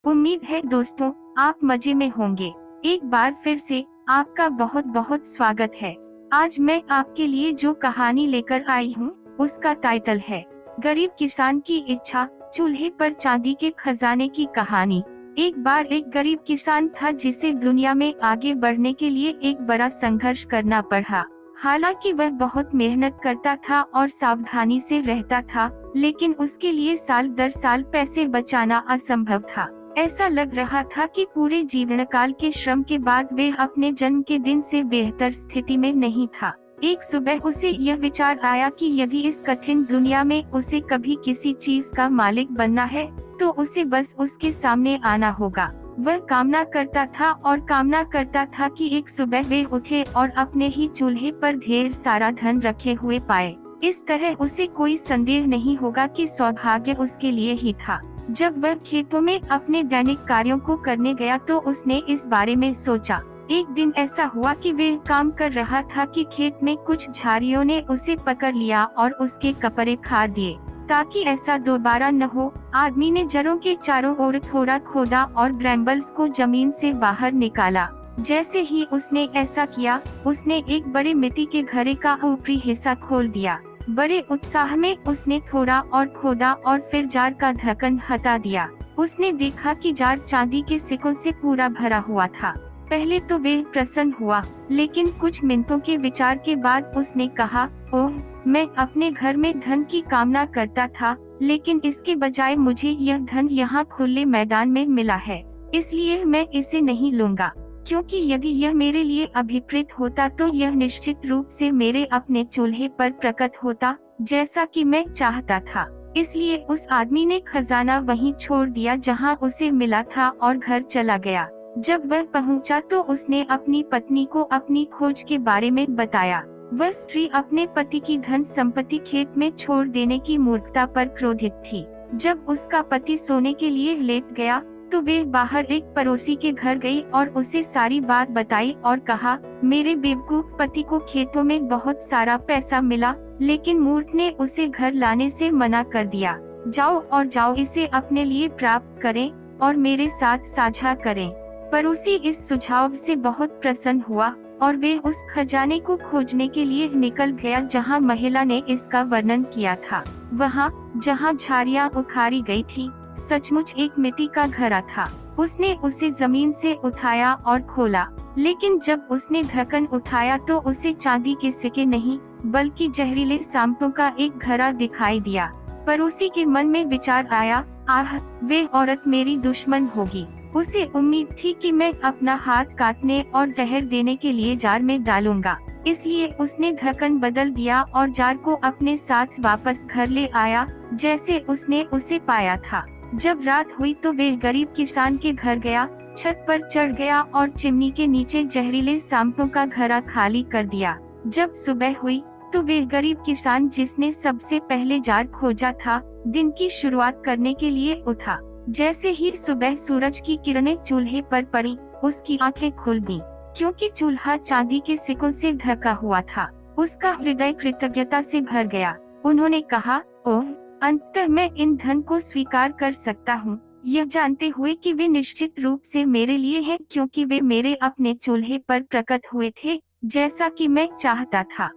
उम्मीद है दोस्तों आप मजे में होंगे। एक बार फिर से आपका बहुत बहुत स्वागत है। आज मैं आपके लिए जो कहानी लेकर आई हूँ उसका टाइटल है गरीब किसान की इच्छा, चूल्हे पर चांदी के खजाने की कहानी। एक बार एक गरीब किसान था जिसे दुनिया में आगे बढ़ने के लिए एक बड़ा संघर्ष करना पड़ा। हालांकि वह बहुत मेहनत करता था और सावधानी से रहता था, लेकिन उसके लिए साल दर साल पैसे बचाना असंभव था। ऐसा लग रहा था कि पूरे जीवन काल के श्रम के बाद वे अपने जन्म के दिन से बेहतर स्थिति में नहीं था। एक सुबह उसे यह विचार आया कि यदि इस कठिन दुनिया में उसे कभी किसी चीज का मालिक बनना है तो उसे बस उसके सामने आना होगा। वह कामना करता था कि एक सुबह वे उठे और अपने ही चूल्हे पर ढेर सारा धन रखे हुए पाए। इस तरह उसे कोई संदेह नहीं होगा कि सौभाग्य उसके लिए ही था। जब वह खेतों में अपने दैनिक कार्यों को करने गया तो उसने इस बारे में सोचा। एक दिन ऐसा हुआ कि वह काम कर रहा था कि खेत में कुछ झाड़ियों ने उसे पकड़ लिया और उसके कपड़े फाड़ दिए। ताकि ऐसा दोबारा न हो, आदमी ने जड़ों के चारों ओर थोड़ा खोदा और ब्रैम्बल्स को जमीन से बाहर निकाला। जैसे ही उसने ऐसा किया, उसने एक बड़े मिट्टी के घड़े का ऊपरी हिस्सा खोल दिया। बड़े उत्साह में उसने थोड़ा और खोदा और फिर जार का ढक्कन हटा दिया। उसने देखा कि जार चांदी के सिक्कों से पूरा भरा हुआ था। पहले तो वह प्रसन्न हुआ, लेकिन कुछ मिनटों के विचार के बाद उसने कहा, ओह, मैं अपने घर में धन की कामना करता था, लेकिन इसके बजाय मुझे यह धन यहाँ खुले मैदान में मिला है, इसलिए मैं इसे नहीं लूंगा। क्योंकि यदि यह मेरे लिए अभिप्रेत होता तो यह निश्चित रूप से मेरे अपने चूल्हे पर प्रकट होता, जैसा कि मैं चाहता था। इसलिए उस आदमी ने खजाना वहीं छोड़ दिया जहां उसे मिला था और घर चला गया। जब वह पहुंचा तो उसने अपनी पत्नी को अपनी खोज के बारे में बताया। वह स्त्री अपने पति की धन संपत्ति खेत में छोड़ देने की मूर्खता पर क्रोधित थी। जब उसका पति सोने के लिए लेट गया तो वे बाहर एक पड़ोसी के घर गई और उसे सारी बात बताई और कहा, मेरे बेवकूफ पति को खेतों में बहुत सारा पैसा मिला, लेकिन मूर्ख ने उसे घर लाने से मना कर दिया। जाओ इसे अपने लिए प्राप्त करें और मेरे साथ साझा करें। पड़ोसी इस सुझाव से बहुत प्रसन्न हुआ और वे उस खजाने को खोजने के लिए निकल गया जहां महिला ने इसका वर्णन किया था। वहां जहां झाड़ियां उखाड़ी गई थी, सचमुच एक मिट्टी का घड़ा था। उसने उसे जमीन से उठाया और खोला, लेकिन जब उसने ढक्कन उठाया तो उसे चांदी के सिक्के नहीं बल्कि जहरीले सांपों का एक घड़ा दिखाई दिया। पड़ोसी के मन में विचार आया, आह, वे औरत मेरी दुश्मन होगी। उसे उम्मीद थी कि मैं अपना हाथ काटने और जहर देने के लिए जार में डालूंगा, इसलिए उसने ढक्कन बदल दिया और जार को अपने साथ वापस घर ले आया जैसे उसने उसे पाया था। जब रात हुई तो वे गरीब किसान के घर गया, छत पर चढ़ गया और चिमनी के नीचे जहरीले सांपों का घड़ा खाली कर दिया। जब सुबह हुई तो वे गरीब किसान जिसने सबसे पहले जार खोजा था, दिन की शुरुआत करने के लिए उठा। जैसे ही सुबह सूरज की किरणें चूल्हे पर पड़ी, उसकी आंखें खुल गईं, क्योंकि चूल्हा चांदी के सिक्कों से ढका हुआ था। उसका हृदय कृतज्ञता से भर गया। उन्होंने कहा, ओह, अंततः मैं इन धन को स्वीकार कर सकता हूँ, यह जानते हुए कि वे निश्चित रूप से मेरे लिए हैं, क्योंकि वे मेरे अपने चूल्हे पर प्रकट हुए थे, जैसा कि मैं चाहता था।